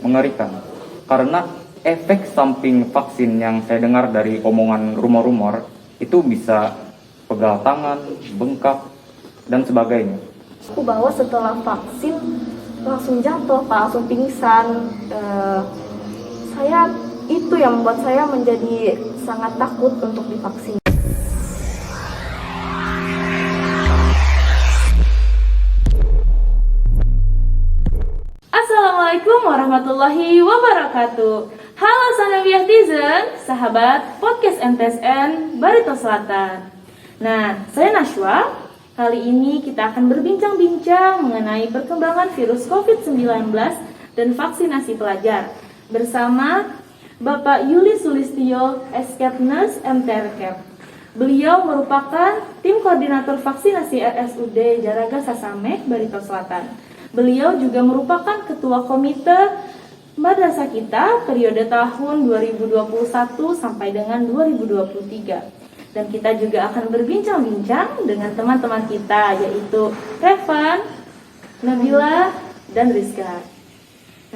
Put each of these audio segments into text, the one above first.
mengerikan. Karena efek samping vaksin yang saya dengar dari omongan rumor-rumor itu bisa pegal tangan, bengkak, dan sebagainya. Aku bahwa setelah vaksin langsung jatuh, Pak, langsung pingsan. Itu yang membuat saya menjadi sangat takut untuk divaksin. Assalamualaikum warahmatullahi wabarakatuh. Halo Sanawiyahtizen, sahabat podcast MTSN Barito Selatan. Nah, saya Nashwa. Kali ini kita akan berbincang-bincang mengenai perkembangan virus COVID-19 dan vaksinasi pelajar bersama Bapak Yuli Sulistyo, Eskepnes MTRKEP. Beliau merupakan tim koordinator vaksinasi RSUD Jaraga Sasamek, Barito Selatan. Beliau juga merupakan ketua komite madrasah kita periode tahun 2021 sampai dengan 2023. Dan kita juga akan berbincang-bincang dengan teman-teman kita, yaitu Revan, Nabila, dan Rizka.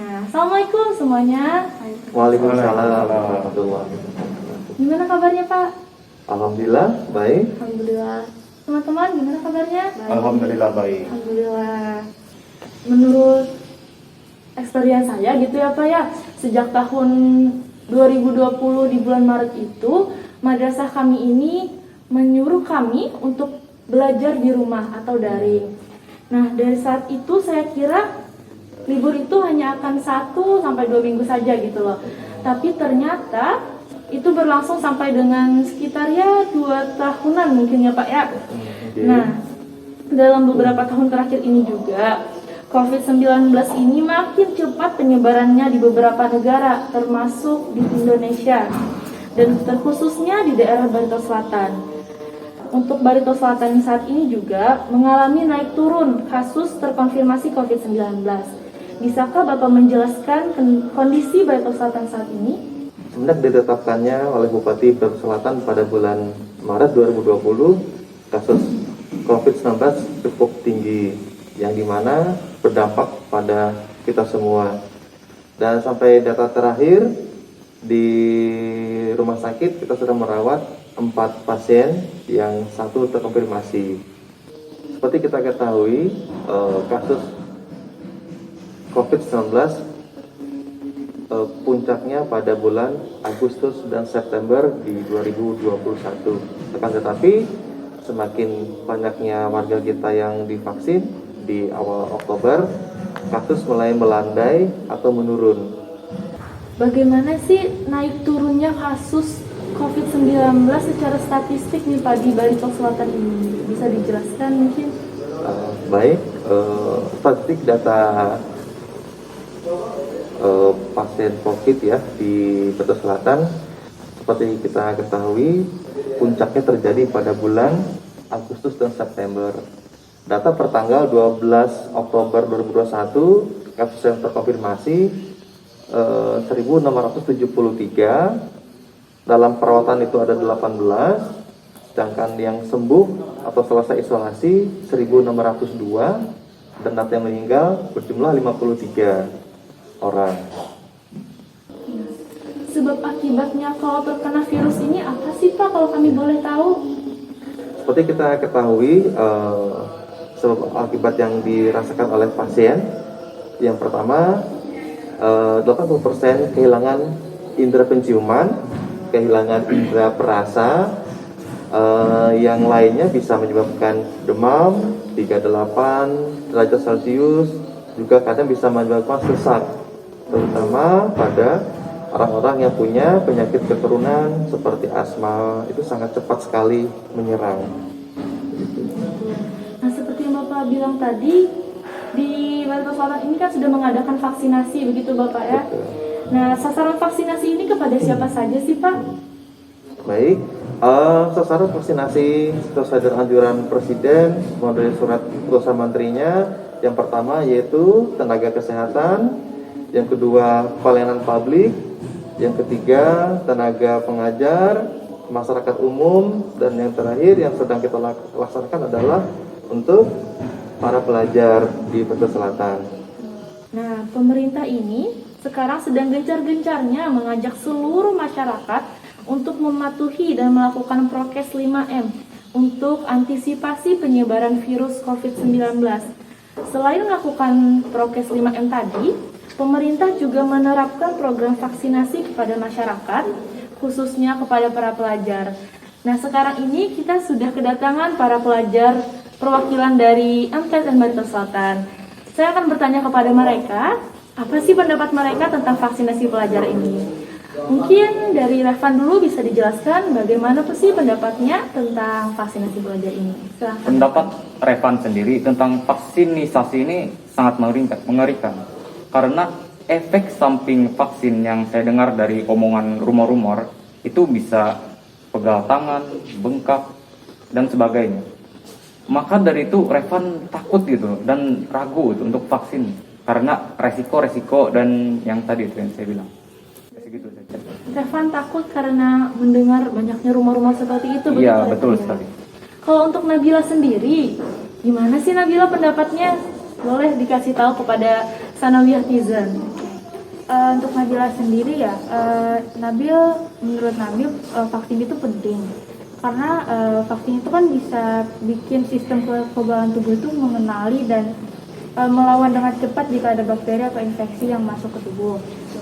Nah, Assalamualaikum semuanya. Waalaikumsalam warahmatullahi wabarakatuh. Gimana kabarnya, Pak? Alhamdulillah baik. Alhamdulillah. Teman-teman, gimana kabarnya? Alhamdulillah baik. Alhamdulillah. Menurut experience saya gitu ya Pak ya, sejak tahun 2020 di bulan Maret itu, madrasah kami ini menyuruh kami untuk belajar di rumah atau daring. Nah, dari saat itu saya kira libur itu hanya akan 1 sampai 2 minggu saja gitu loh. Tapi ternyata itu berlangsung sampai dengan sekitar ya 2 tahunan mungkin ya Pak ya. Nah, dalam beberapa tahun terakhir ini juga COVID-19 ini makin cepat penyebarannya di beberapa negara, termasuk di Indonesia, dan terkhususnya di daerah Barito Selatan. Untuk Barito Selatan saat ini juga mengalami naik turun kasus terkonfirmasi COVID-19. Bisakah Bapak menjelaskan kondisi Barito Selatan saat ini? Semenjak ditetapkannya oleh Bupati Barito Selatan pada bulan Maret 2020, kasus COVID-19 cukup tinggi, yang dimana berdampak pada kita semua. Dan sampai data terakhir di rumah sakit kita sudah merawat 4 pasien yang 1 terkonfirmasi. Seperti kita ketahui, kasus COVID-19 puncaknya pada bulan Agustus dan September di 2021. Akan tetapi semakin banyaknya warga kita yang divaksin, di awal Oktober kasus mulai melandai atau menurun. Bagaimana sih naik turunnya kasus COVID-19 secara statistik nih Pak di Barito Selatan ini? Bisa dijelaskan mungkin? Baik, statistik data pasien COVID ya di Barito Selatan, seperti kita ketahui puncaknya terjadi pada bulan Agustus dan September. Data per tanggal 12 Oktober 2021, kasus yang terkonfirmasi 1.673, dalam perawatan itu ada 18, sedangkan yang sembuh atau selesai isolasi 1.602, dan data yang meninggal berjumlah 53 orang. Sebab akibatnya kalau terkena virus ini apa sih Pak, kalau kami boleh tahu? Seperti kita ketahui, sebab akibat yang dirasakan oleh pasien, yang pertama 80% kehilangan indera penciuman, kehilangan indera perasa, yang lainnya bisa menyebabkan demam 38 derajat Celcius, juga kadang bisa menyebabkan sesak, terutama pada orang-orang yang punya penyakit keturunan seperti asma, itu sangat cepat sekali menyerang. Nah, seperti yang Bapak bilang tadi, di Barito Selatan ini kan sudah mengadakan vaksinasi, begitu Bapak ya? Betul. Nah, sasaran vaksinasi ini kepada siapa saja sih Pak? Baik, sasaran vaksinasi sesuai dengan anjuran Presiden melalui surat keputusan menterinya, yang pertama yaitu tenaga kesehatan, yang kedua pelayanan publik, yang ketiga tenaga pengajar, masyarakat umum, dan yang terakhir yang sedang kita laksanakan adalah untuk para pelajar di Barito Selatan. Nah, pemerintah ini sekarang sedang gencar-gencarnya mengajak seluruh masyarakat untuk mematuhi dan melakukan prokes 5M untuk antisipasi penyebaran virus COVID-19. Selain melakukan prokes 5M tadi, pemerintah juga menerapkan program vaksinasi kepada masyarakat, khususnya kepada para pelajar. Nah, sekarang ini kita sudah kedatangan para pelajar perwakilan dari MTSN Barito Selatan. Saya akan bertanya kepada mereka, apa sih pendapat mereka tentang vaksinasi pelajar ini? Mungkin dari Revan dulu bisa dijelaskan bagaimana sih pendapatnya tentang vaksinasi pelajar ini. Silahkan. Pendapat Revan sendiri tentang vaksinisasi ini sangat mengerikan karena efek samping vaksin yang saya dengar dari omongan rumor-rumor itu bisa pegal tangan, bengkak, dan sebagainya. Maka dari itu Revan takut gitu dan ragu gitu untuk vaksin karena resiko-resiko dan yang tadi itu yang saya bilang. Segitu saja. Revan takut karena mendengar banyaknya rumor-rumor seperti itu. Iya, betul ya? sekali. Kalau untuk Nabila sendiri, gimana sih Nabila pendapatnya? Boleh dikasih tahu kepada Sanawiyah Tizen. Untuk Nabila sendiri ya, menurut Nabil vaksin itu penting. Karena vaksin itu kan bisa bikin sistem kekebalan tubuh itu mengenali dan melawan dengan cepat jika ada bakteri atau infeksi yang masuk ke tubuh.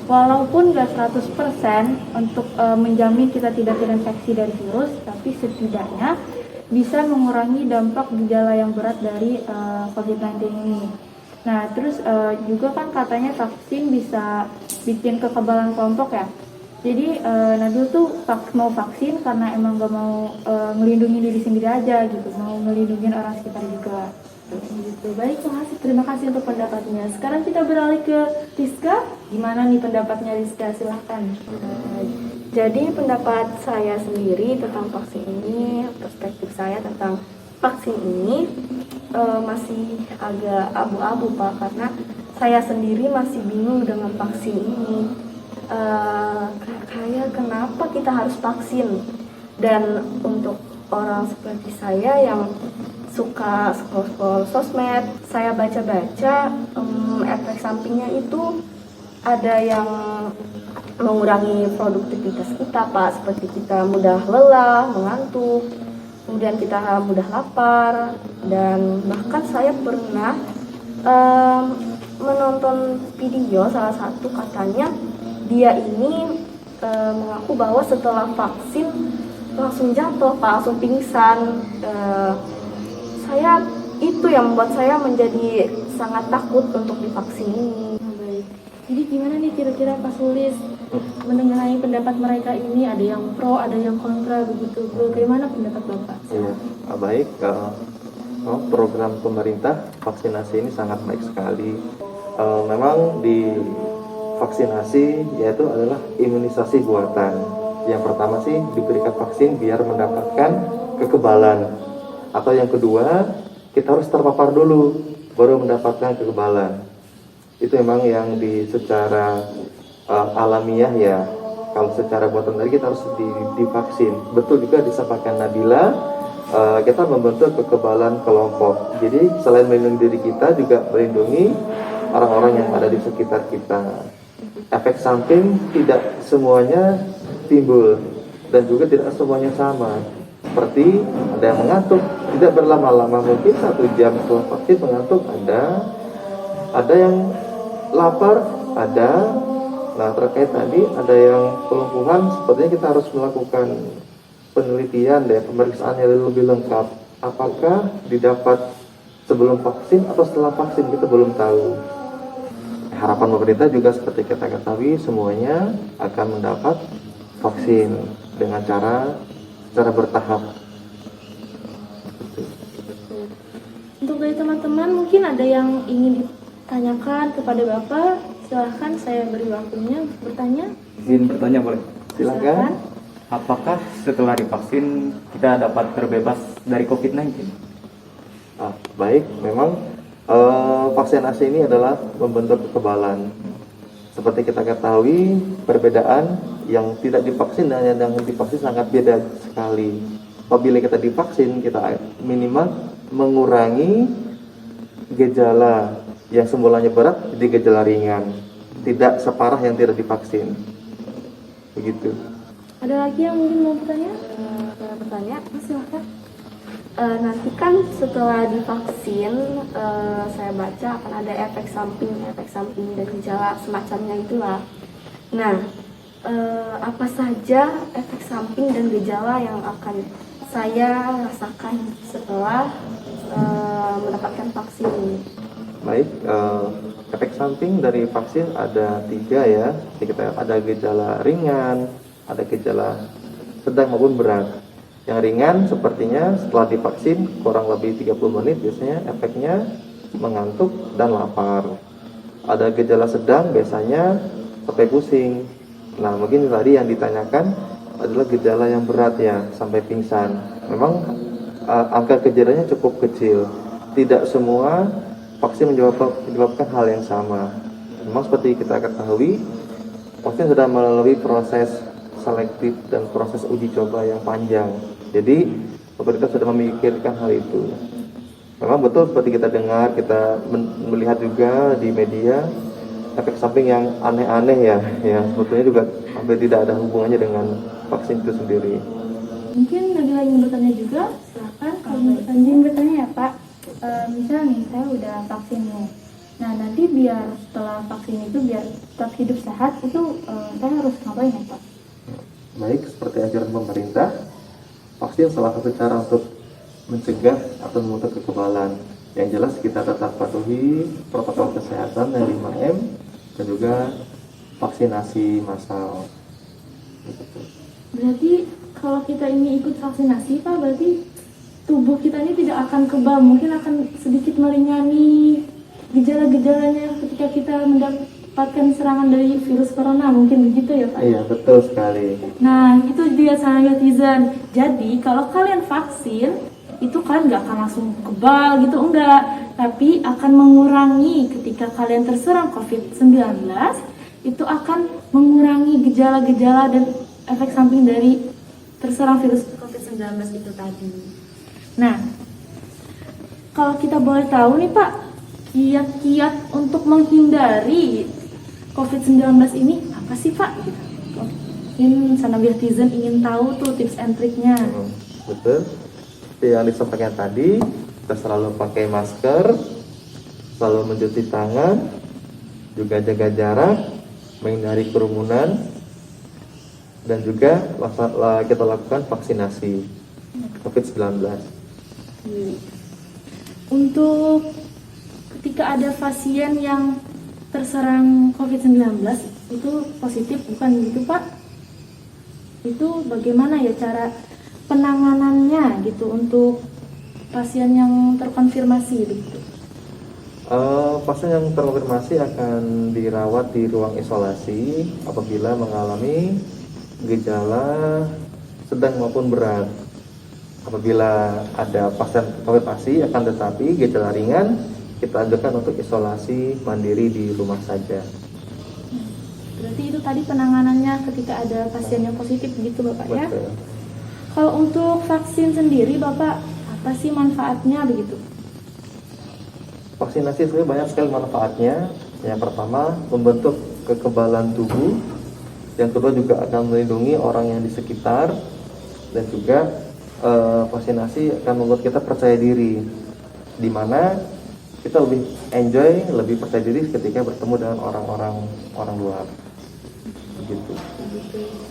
Walaupun nggak 100% untuk menjamin kita tidak terinfeksi dari virus, tapi setidaknya bisa mengurangi dampak gejala yang berat dari COVID-19 ini. Nah, terus juga kan katanya vaksin bisa bikin kekebalan kelompok ya. Jadi Nabil tuh mau vaksin karena emang gak mau ngelindungi diri sendiri aja gitu, mau ngelindungin orang sekitar juga. Gitu. Baik, terima kasih untuk pendapatnya. Sekarang kita beralih ke Rizka. Gimana nih pendapatnya Rizka? Silahkan. Jadi pendapat saya sendiri tentang vaksin ini, perspektif saya tentang vaksin ini masih agak abu-abu Pak, karena saya sendiri masih bingung dengan vaksin ini. Kayak kenapa kita harus vaksin? Dan untuk orang seperti saya yang suka scroll sosmed, saya baca-baca efek sampingnya itu ada yang mengurangi produktivitas kita Pak, seperti kita mudah lelah, mengantuk, kemudian kita mudah lapar, dan bahkan saya pernah menonton video salah satu, katanya dia ini mengaku bahwa setelah vaksin langsung jatuh Pak, langsung pingsan. Itu yang membuat saya menjadi sangat takut untuk divaksin ini. Baik. Jadi gimana nih kira-kira Pak Sulis mengenai pendapat mereka ini? Ada yang pro, ada yang kontra begitu. Bagaimana pendapat Bapak? Ya, baik. Program pemerintah vaksinasi ini sangat baik sekali. Memang di vaksinasi yaitu adalah imunisasi buatan. Yang pertama sih diberikan vaksin biar mendapatkan kekebalan. Atau yang kedua, kita harus terpapar dulu baru mendapatkan kekebalan. Itu memang yang secara alamiah ya. Kalau secara buatan tadi kita harus divaksin. Betul juga disampaikan Nabila, kita membentuk kekebalan kelompok. Jadi selain melindungi diri kita juga melindungi orang-orang yang ada di sekitar kita. Efek samping tidak semuanya timbul dan juga tidak semuanya sama. Seperti ada yang mengantuk, tidak berlama-lama, mungkin 1 jam setelah vaksin mengantuk ada yang lapar, ada. Nah, terkait tadi ada yang kelumpuhan, sepertinya kita harus melakukan penelitian dan pemeriksaan yang lebih lengkap. Apakah didapat sebelum vaksin atau setelah vaksin, kita belum tahu. Harapan pemerintah juga seperti kita ketahui semuanya akan mendapat vaksin dengan cara bertahap. Untuk dari teman-teman mungkin ada yang ingin ditanyakan kepada Bapak, silahkan saya beri waktunya bertanya. Izin bertanya boleh? Silakan. Apakah setelah divaksin kita dapat terbebas dari COVID-19? Baik, memang vaksinasi ini adalah membentuk kekebalan. Seperti kita ketahui, perbedaan yang tidak divaksin dan yang divaksin sangat beda sekali. Apabila kita divaksin, kita minimal mengurangi gejala yang semulanya berat jadi gejala ringan. tidak separah yang tidak divaksin. Begitu. Ada lagi yang mungkin mau bertanya? Bertanya, Silahkan. nanti kan setelah divaksin, saya baca akan ada efek samping dan gejala semacamnya itulah. Nah, apa saja efek samping dan gejala yang akan saya rasakan setelah mendapatkan vaksin ini? Baik, efek samping dari vaksin ada 3 ya. Jadi kita ada gejala ringan, ada gejala sedang maupun berat. Yang ringan sepertinya setelah divaksin kurang lebih 30 menit biasanya efeknya mengantuk dan lapar. Ada gejala sedang biasanya sampai pusing. Nah, mungkin tadi yang ditanyakan adalah gejala yang berat ya, sampai pingsan. Memang angka gejalanya cukup kecil. Tidak semua vaksin menyebabkan hal yang sama. Memang seperti kita ketahui, vaksin sudah melalui proses selektif dan proses uji coba yang panjang. Jadi pemerintah sudah memikirkan hal itu. Memang betul seperti kita dengar, kita melihat juga di media efek samping yang aneh-aneh ya sebetulnya juga hampir tidak ada hubungannya dengan vaksin itu sendiri. Mungkin ada lagi yang bertanya juga, silakan. Kalau Izin bertanya ya Pak, misal nih saya udah vaksin nih, nah nanti biar setelah vaksin itu biar tetap hidup sehat itu saya harus ngapain ya Pak? Baik, seperti anjuran pemerintah, vaksin salah satu cara untuk mencegah atau memutus kekebalan. Yang jelas kita tetap patuhi protokol kesehatan dari 5M dan juga vaksinasi massal. berarti kalau kita ini ikut vaksinasi Pak, berarti tubuh kita ini tidak akan kebal, mungkin akan sedikit meringani gejala-gejalanya ketika kita mendapatkan serangan dari virus corona, mungkin begitu ya Pak? Iya, betul sekali. Nah, itu dia sama netizen. Jadi, kalau kalian vaksin, itu kalian nggak akan langsung kebal gitu, enggak. Tapi akan mengurangi ketika kalian terserang COVID-19, itu akan mengurangi gejala-gejala dan efek samping dari terserang virus COVID-19 itu tadi. Nah, kalau kita boleh tahu nih Pak, kiat-kiat untuk menghindari COVID-19 ini apa sih Pak? Mungkin Sanawiyatizen ingin tahu tuh tips and triknya. Betul. Seperti yang disampaikan tadi, kita selalu pakai masker, selalu mencuci tangan, juga jaga jarak, menghindari kerumunan, dan juga kita lakukan vaksinasi COVID-19. Untuk ketika ada pasien yang terserang COVID-19 itu positif, bukan gitu Pak? Itu bagaimana ya cara penanganannya gitu untuk pasien yang terkonfirmasi begitu? Pasien yang terkonfirmasi akan dirawat di ruang isolasi apabila mengalami gejala sedang maupun berat. Apabila ada pasien terkonfirmasi akan tetapi gejala ringan, kita anjurkan untuk isolasi mandiri di rumah saja. Berarti itu tadi penanganannya ketika ada pasien yang positif gitu Bapak ya? Betul. Kalau untuk vaksin sendiri Bapak, apa sih manfaatnya begitu? Vaksinasi sebenarnya banyak sekali manfaatnya. Yang pertama, membentuk kekebalan tubuh. Yang kedua juga akan melindungi orang yang di sekitar. Dan juga vaksinasi akan membuat kita percaya diri, di mana kita lebih enjoy, lebih percaya diri ketika bertemu dengan orang luar. Begitu.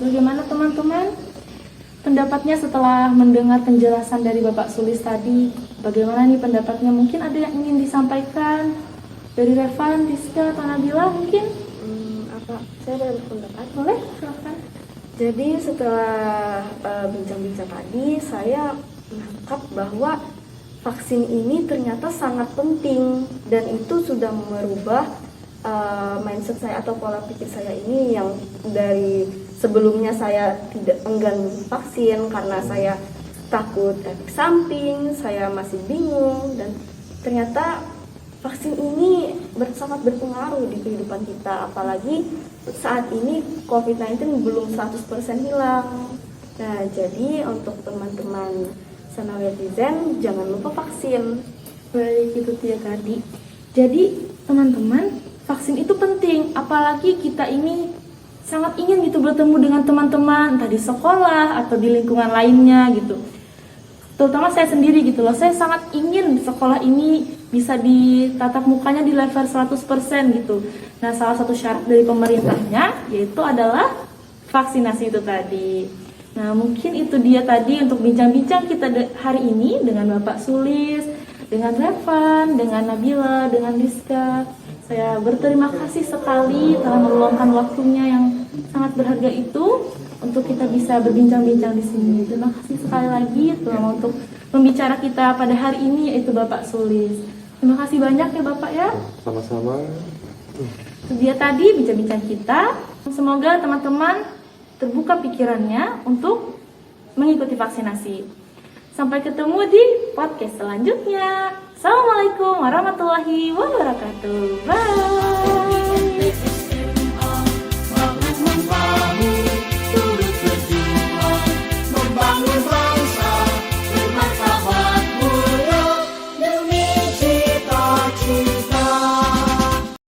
Bagaimana teman-teman? Pendapatnya setelah mendengar penjelasan dari Bapak Sulis tadi, bagaimana nih pendapatnya? Mungkin ada yang ingin disampaikan dari Revan, Rizka, atau Nabila mungkin? Saya ada pendapat. Boleh, silahkan. Jadi setelah bincang-bincang tadi, saya menangkap bahwa vaksin ini ternyata sangat penting dan itu sudah merubah mindset saya atau pola pikir saya ini yang dari sebelumnya saya tidak enggan vaksin karena saya takut efek samping, saya masih bingung, dan ternyata vaksin ini sangat berpengaruh di kehidupan kita, apalagi saat ini COVID-19 belum 100% hilang. Nah, jadi untuk teman-teman Sanawiyatizen jangan lupa vaksin. Baik, itu dia tadi. Jadi teman-teman, vaksin itu penting, apalagi kita ini sangat ingin gitu bertemu dengan teman-teman entah di sekolah atau di lingkungan lainnya gitu. Terutama saya sendiri gitu loh, saya sangat ingin sekolah ini bisa ditatap mukanya di level 100% gitu. Nah, salah satu syarat dari pemerintahnya yaitu adalah vaksinasi itu tadi. Nah, mungkin itu dia tadi untuk bincang-bincang kita hari ini dengan Bapak Sulis, dengan Revan, dengan Nabila, dengan Rizka. Saya berterima kasih sekali telah meluangkan waktunya yang sangat berharga itu untuk kita bisa berbincang-bincang di sini. Terima kasih sekali lagi telah untuk pembicara kita pada hari ini yaitu Bapak Sulis. Terima kasih banyak ya Bapak ya. Sama-sama. Itu dia tadi bincang-bincang kita. Semoga teman-teman terbuka pikirannya untuk mengikuti vaksinasi. Sampai ketemu di podcast selanjutnya. Assalamualaikum warahmatullahi wabarakatuh. Bye.